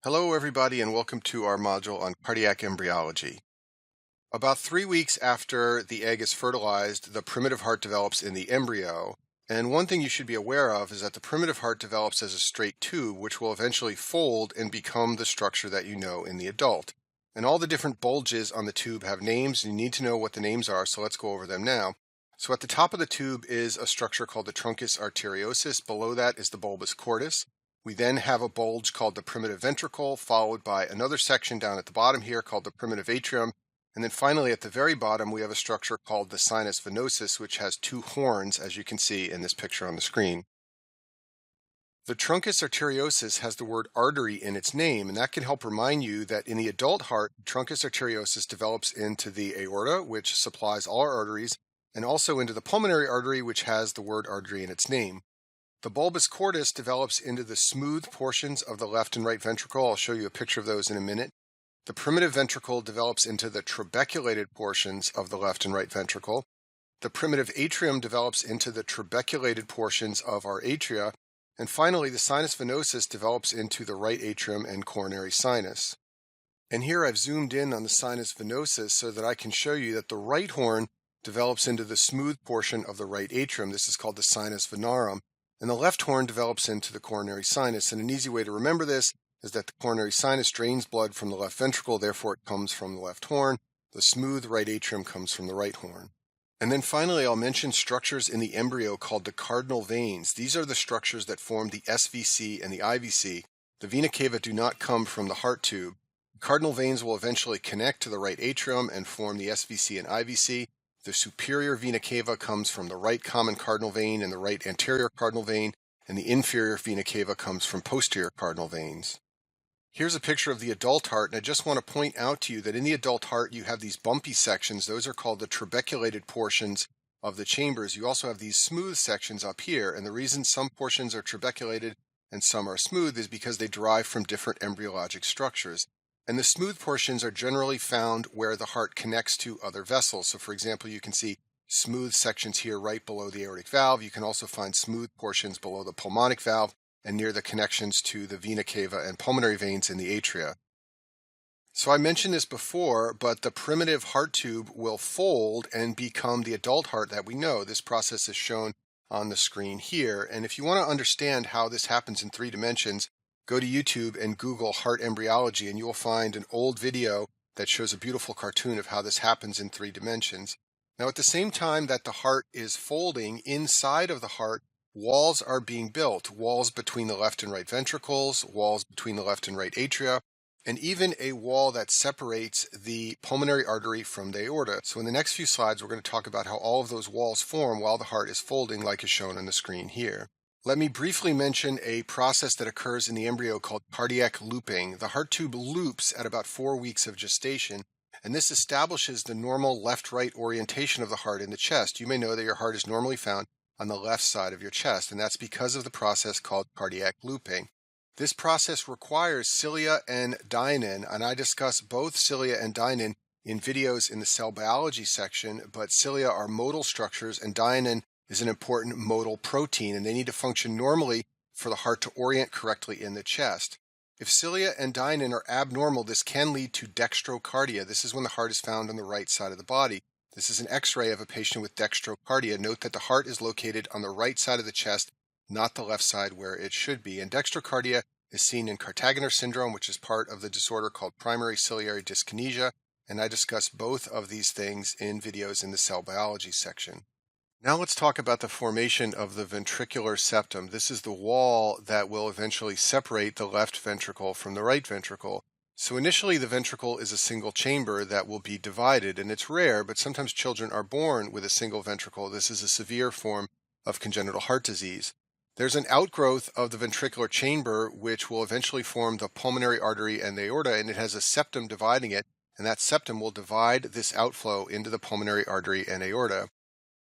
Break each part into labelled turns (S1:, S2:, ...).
S1: Hello, everybody, and welcome to our module on cardiac embryology. About 3 weeks after the egg is fertilized, the primitive heart develops in the embryo. And one thing you should be aware of is that the primitive heart develops as a straight tube, which will eventually fold and become the structure that you know in the adult. And all the different bulges on the tube have names, and you need to know what the names are, so let's go over them now. So at the top of the tube is a structure called the truncus arteriosus. Below that is the bulbus cordus. We then have a bulge called the primitive ventricle, followed by another section down at the bottom here called the primitive atrium. And then finally at the very bottom, we have a structure called the sinus venosus, which has two horns, as you can see in this picture on the screen. The truncus arteriosus has the word artery in its name, and that can help remind you that in the adult heart, truncus arteriosus develops into the aorta, which supplies all our arteries, and also into the pulmonary artery, which has the word artery in its name. The bulbus cordus develops into the smooth portions of the left and right ventricle. I'll show you a picture of those in a minute. The primitive ventricle develops into the trabeculated portions of the left and right ventricle. The primitive atrium develops into the trabeculated portions of our atria. And finally, the sinus venosus develops into the right atrium and coronary sinus. And here I've zoomed in on the sinus venosus so that I can show you that the right horn develops into the smooth portion of the right atrium. This is called the sinus venarum. And the left horn develops into the coronary sinus. And an easy way to remember this is that the coronary sinus drains blood from the left ventricle, therefore it comes from the left horn. The smooth right atrium comes from the right horn. And then finally, I'll mention structures in the embryo called the cardinal veins. These are the structures that form the SVC and the IVC. The vena cava do not come from the heart tube. The cardinal veins will eventually connect to the right atrium and form the SVC and IVC. The superior vena cava comes from the right common cardinal vein and the right anterior cardinal vein, and the inferior vena cava comes from posterior cardinal veins. Here's a picture of the adult heart, and I just want to point out to you that in the adult heart you have these bumpy sections. Those are called the trabeculated portions of the chambers. You also have these smooth sections up here, and the reason some portions are trabeculated and some are smooth is because they derive from different embryologic structures. And the smooth portions are generally found where the heart connects to other vessels. So for example, you can see smooth sections here right below the aortic valve. You can also find smooth portions below the pulmonic valve and near the connections to the vena cava and pulmonary veins in the atria. So I mentioned this before, but the primitive heart tube will fold and become the adult heart that we know. This process is shown on the screen here. And if you want to understand how this happens in 3 dimensions, go to YouTube and Google heart embryology, and you will find an old video that shows a beautiful cartoon of how this happens in 3 dimensions. Now, at the same time that the heart is folding, inside of the heart, walls are being built. Walls between the left and right ventricles, walls between the left and right atria, and even a wall that separates the pulmonary artery from the aorta. So in the next few slides, we're going to talk about how all of those walls form while the heart is folding, like is shown on the screen here. Let me briefly mention a process that occurs in the embryo called cardiac looping. The heart tube loops at about 4 weeks of gestation, and this establishes the normal left-right orientation of the heart in the chest. You may know that your heart is normally found on the left side of your chest, and that's because of the process called cardiac looping. This process requires cilia and dynein, and I discuss both cilia and dynein in videos in the cell biology section, but cilia are motile structures and dynein is an important motile protein, and they need to function normally for the heart to orient correctly in the chest. If cilia and dynein are abnormal, this can lead to dextrocardia. This is when the heart is found on the right side of the body. This is an X-ray of a patient with dextrocardia. Note that the heart is located on the right side of the chest, not the left side where it should be. And dextrocardia is seen in Cartaginer syndrome, which is part of the disorder called primary ciliary dyskinesia, and I discuss both of these things in videos in the cell biology section. Now let's talk about the formation of the ventricular septum. This is the wall that will eventually separate the left ventricle from the right ventricle. So initially the ventricle is a single chamber that will be divided, and it's rare, but sometimes children are born with a single ventricle. This is a severe form of congenital heart disease. There's an outgrowth of the ventricular chamber which will eventually form the pulmonary artery and the aorta, and it has a septum dividing it, and that septum will divide this outflow into the pulmonary artery and aorta.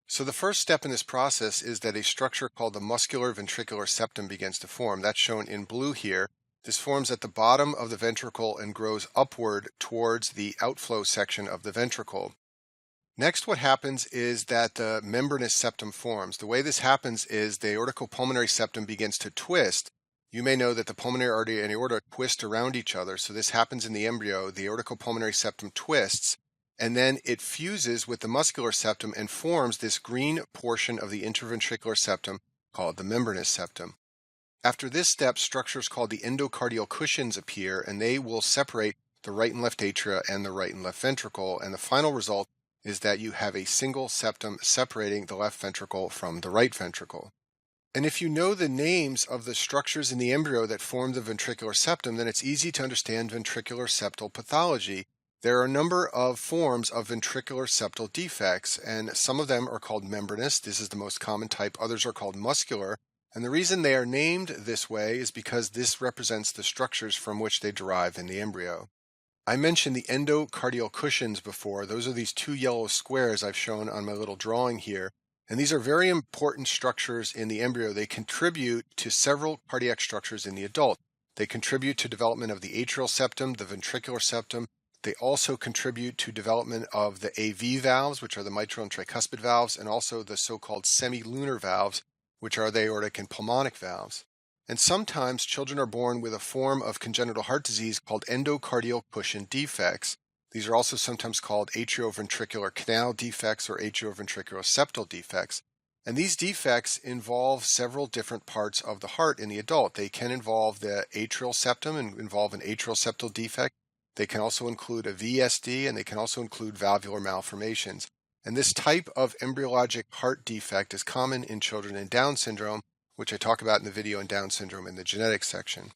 S1: So the first step in this process is that a structure called the muscular ventricular septum begins to form. That's shown in blue here. This forms at the bottom of the ventricle and grows upward towards the outflow section of the ventricle. Next, what happens is that the membranous septum forms. The way this happens is the aorticopulmonary septum begins to twist You may know that the pulmonary artery and aorta twist around each other. So this happens in the embryo. The aorticopulmonary septum twists, and then it fuses with the muscular septum and forms this green portion of the interventricular septum called the membranous septum. After this step, structures called the endocardial cushions appear, and they will separate the right and left atria and the right and left ventricle, and the final result is that you have a single septum separating the left ventricle from the right ventricle. And if you know the names of the structures in the embryo that form the ventricular septum, then it's easy to understand ventricular septal pathology. There are a number of forms of ventricular septal defects, and some of them are called membranous. This is the most common type. Others are called muscular. And the reason they are named this way is because this represents the structures from which they derive in the embryo. I mentioned the endocardial cushions before. Those are these two yellow squares I've shown on my little drawing here. And these are very important structures in the embryo. They contribute to several cardiac structures in the adult. They contribute to development of the atrial septum, the ventricular septum. They also contribute to development of the AV valves, which are the mitral and tricuspid valves, and also the so-called semilunar valves, which are the aortic and pulmonic valves. And sometimes children are born with a form of congenital heart disease called endocardial cushion defects. These are also sometimes called atrioventricular canal defects or atrioventricular septal defects. And these defects involve several different parts of the heart in the adult. They can involve the atrial septum and involve an atrial septal defect. They can also include a VSD, and they can also include valvular malformations. And this type of embryologic heart defect is common in children in Down syndrome, which I talk about in the video on Down syndrome in the genetics section.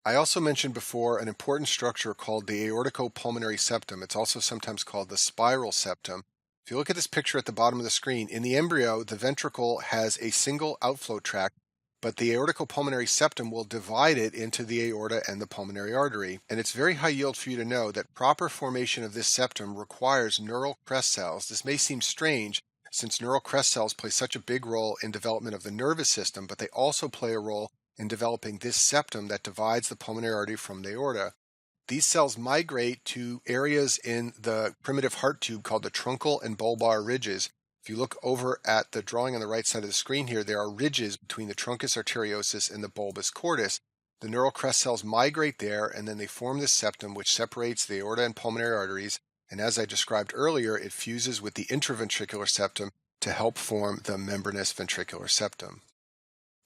S1: I also mentioned before an important structure called the aorticopulmonary septum. It's also sometimes called the spiral septum. If you look at this picture at the bottom of the screen, in the embryo, the ventricle has a single outflow tract, but the aorticopulmonary septum will divide it into the aorta and the pulmonary artery. And it's very high yield for you to know that proper formation of this septum requires neural crest cells. This may seem strange since neural crest cells play such a big role in development of the nervous system, but they also play a role in developing this septum that divides the pulmonary artery from the aorta. These cells migrate to areas in the primitive heart tube called the truncal and bulbar ridges. If you look over at the drawing on the right side of the screen here, there are ridges between the truncus arteriosus and the bulbus cordis. The neural crest cells migrate there, and then they form this septum which separates the aorta and pulmonary arteries, and as I described earlier, it fuses with the intraventricular septum to help form the membranous ventricular septum.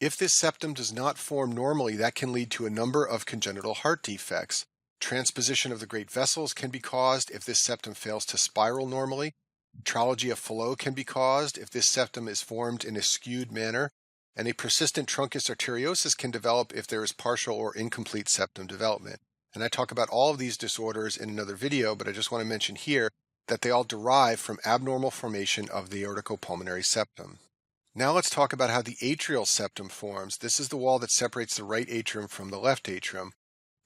S1: If this septum does not form normally, that can lead to a number of congenital heart defects. Transposition of the great vessels can be caused if this septum fails to spiral normally. Metrology of flow can be caused if this septum is formed in a skewed manner. And a persistent truncus arteriosus can develop if there is partial or incomplete septum development. And I talk about all of these disorders in another video, but I just want to mention here that they all derive from abnormal formation of the aorticopulmonary septum. Now let's talk about how the atrial septum forms. This is the wall that separates the right atrium from the left atrium.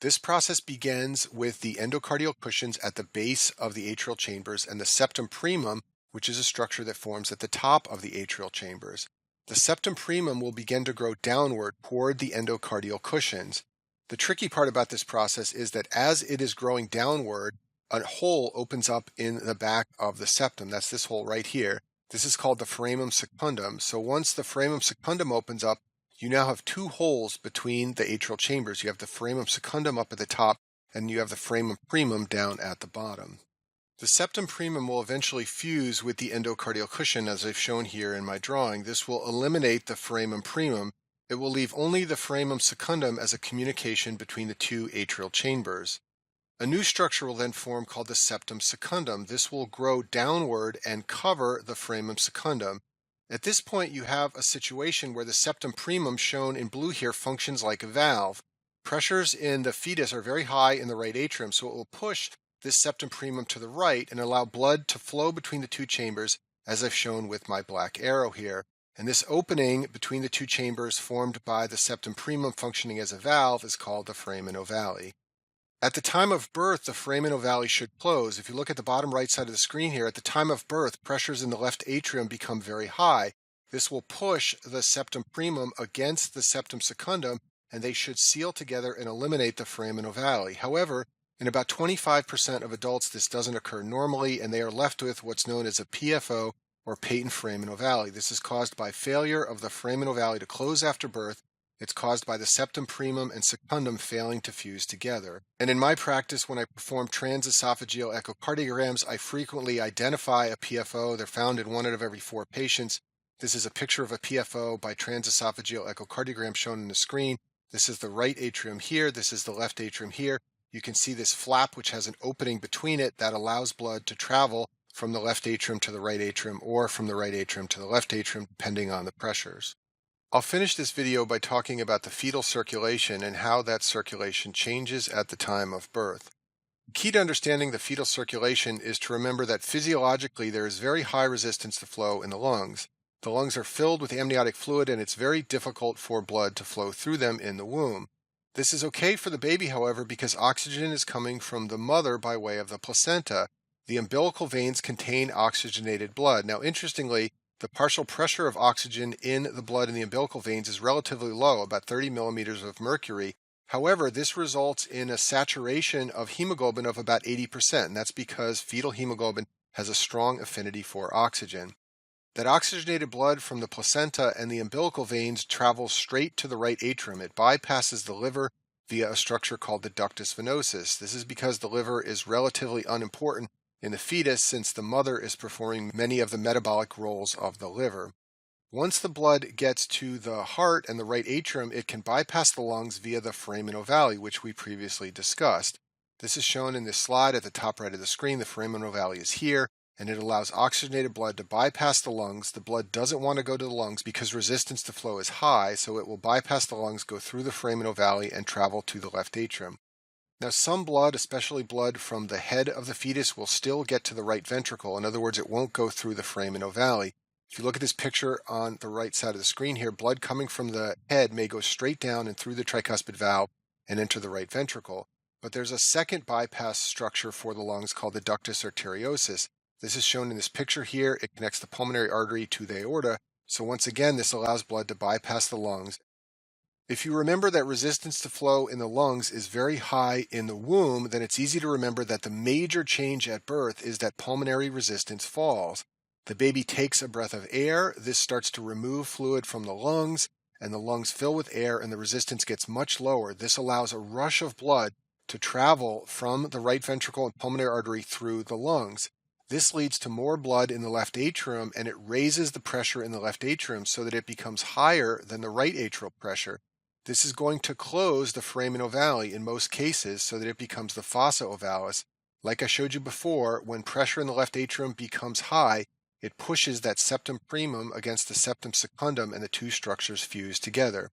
S1: This process begins with the endocardial cushions at the base of the atrial chambers and the septum primum, which is a structure that forms at the top of the atrial chambers. The septum primum will begin to grow downward toward the endocardial cushions. The tricky part about this process is that as it is growing downward, a hole opens up in the back of the septum. That's this hole right here. This is called the foramen secundum. So once the foramen secundum opens up, you now have two holes between the atrial chambers. You have the foramen secundum up at the top, and you have the foramen primum down at the bottom. The septum primum will eventually fuse with the endocardial cushion, as I've shown here in my drawing. This will eliminate the foramen primum. It will leave only the foramen secundum as a communication between the two atrial chambers. A new structure will then form called the septum secundum. This will grow downward and cover the foramen secundum. At this point, you have a situation where the septum primum, shown in blue here, functions like a valve. Pressures in the fetus are very high in the right atrium, so it will push this septum primum to the right and allow blood to flow between the two chambers, as I've shown with my black arrow here. And this opening between the two chambers formed by the septum primum functioning as a valve is called the foramen ovale. At the time of birth, the foramen ovale should close. If you look at the bottom right side of the screen here, at the time of birth, pressures in the left atrium become very high. This will push the septum primum against the septum secundum, and they should seal together and eliminate the foramen ovale. However, in about 25% of adults, this doesn't occur normally, and they are left with what's known as a PFO, or patent foramen ovale. This is caused by failure of the foramen ovale to close after birth, It's caused by the septum primum and secundum failing to fuse together. And in my practice, when I perform transesophageal echocardiograms, I frequently identify a PFO. They're found in 1 out of every 4 patients. This is a picture of a PFO by transesophageal echocardiogram shown on the screen. This is the right atrium here. This is the left atrium here. You can see this flap, which has an opening between it that allows blood to travel from the left atrium to the right atrium or from the right atrium to the left atrium, depending on the pressures. I'll finish this video by talking about the fetal circulation and how that circulation changes at the time of birth. The key to understanding the fetal circulation is to remember that physiologically there is very high resistance to flow in the lungs. The lungs are filled with amniotic fluid and it's very difficult for blood to flow through them in the womb. This is okay for the baby, however, because oxygen is coming from the mother by way of the placenta. The umbilical veins contain oxygenated blood. Now, interestingly, the partial pressure of oxygen in the blood in the umbilical veins is relatively low, about 30 millimeters of mercury. However, this results in a saturation of hemoglobin of about 80%, and that's because fetal hemoglobin has a strong affinity for oxygen. That oxygenated blood from the placenta and the umbilical veins travels straight to the right atrium. It bypasses the liver via a structure called the ductus venosus. This is because the liver is relatively unimportant in the fetus since the mother is performing many of the metabolic roles of the liver. Once the blood gets to the heart and the right atrium, it can bypass the lungs via the foramen ovale, which we previously discussed. This is shown in this slide at the top right of the screen. The foramen ovale is here, and it allows oxygenated blood to bypass the lungs. The blood doesn't want to go to the lungs because resistance to flow is high, so it will bypass the lungs, go through the foramen ovale, and travel to the left atrium. Now, some blood, especially blood from the head of the fetus, will still get to the right ventricle. In other words, it won't go through the foramen ovale. If you look at this picture on the right side of the screen here, blood coming from the head may go straight down and through the tricuspid valve and enter the right ventricle. But there's a second bypass structure for the lungs called the ductus arteriosus. This is shown in this picture here. It connects the pulmonary artery to the aorta. So once again, this allows blood to bypass the lungs. If you remember that resistance to flow in the lungs is very high in the womb, then it's easy to remember that the major change at birth is that pulmonary resistance falls. The baby takes a breath of air. This starts to remove fluid from the lungs, and the lungs fill with air, and the resistance gets much lower. This allows a rush of blood to travel from the right ventricle and pulmonary artery through the lungs. This leads to more blood in the left atrium, and it raises the pressure in the left atrium so that it becomes higher than the right atrial pressure. This is going to close the foramen ovale in most cases so that it becomes the fossa ovalis. Like I showed you before, when pressure in the left atrium becomes high, it pushes that septum primum against the septum secundum and the two structures fuse together.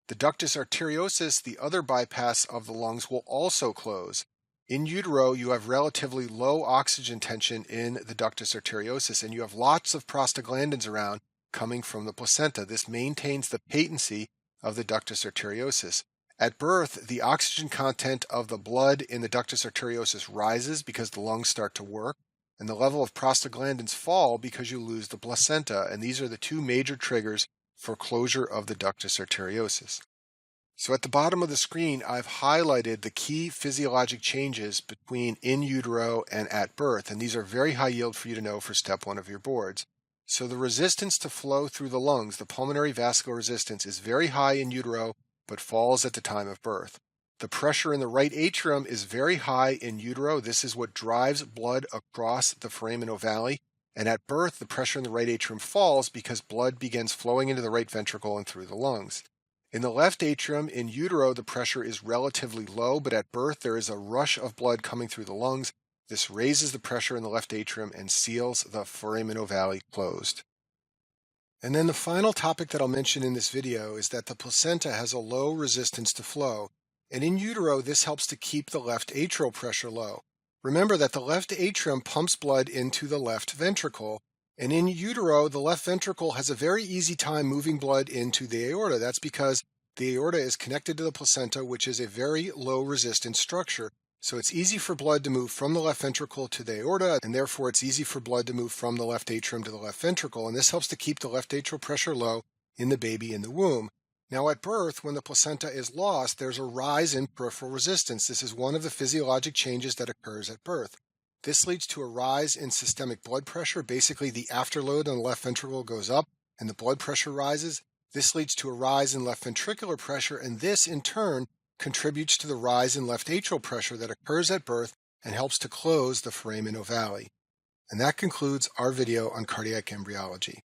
S1: The ductus arteriosus, the other bypass of the lungs, will also close. In utero, you have relatively low oxygen tension in the ductus arteriosus, and you have lots of prostaglandins around coming from the placenta. This maintains the patency of the ductus arteriosus. At birth, the oxygen content of the blood in the ductus arteriosus rises because the lungs start to work, and the level of prostaglandins fall because you lose the placenta, and these are the two major triggers for closure of the ductus arteriosus. So at the bottom of the screen, I've highlighted the key physiologic changes between in utero and at birth, and these are very high yield for you to know for step 1 of your boards. So the resistance to flow through the lungs, the pulmonary vascular resistance, is very high in utero, but falls at the time of birth. The pressure in the right atrium is very high in utero. This is what drives blood across the foramen ovale. And at birth, the pressure in the right atrium falls because blood begins flowing into the right ventricle and through the lungs. In the left atrium, in utero, the pressure is relatively low, but at birth, there is a rush of blood coming through the lungs. This raises the pressure in the left atrium and seals the foramen ovale closed. And then the final topic that I'll mention in this video is that the placenta has a low resistance to flow, and in utero, this helps to keep the left atrial pressure low. Remember that the left atrium pumps blood into the left ventricle, and in utero, the left ventricle has a very easy time moving blood into the aorta. That's because the aorta is connected to the placenta, which is a very low resistance structure. So it's easy for blood to move from the left ventricle to the aorta, and therefore it's easy for blood to move from the left atrium to the left ventricle, and this helps to keep the left atrial pressure low in the baby in the womb. Now at birth, when the placenta is lost, there's a rise in peripheral resistance. This is one of the physiologic changes that occurs at birth. This leads to a rise in systemic blood pressure. Basically, the afterload on the left ventricle goes up and the blood pressure rises. This leads to a rise in left ventricular pressure, and this, in turn, contributes to the rise in left atrial pressure that occurs at birth and helps to close the foramen ovale. And that concludes our video on cardiac embryology.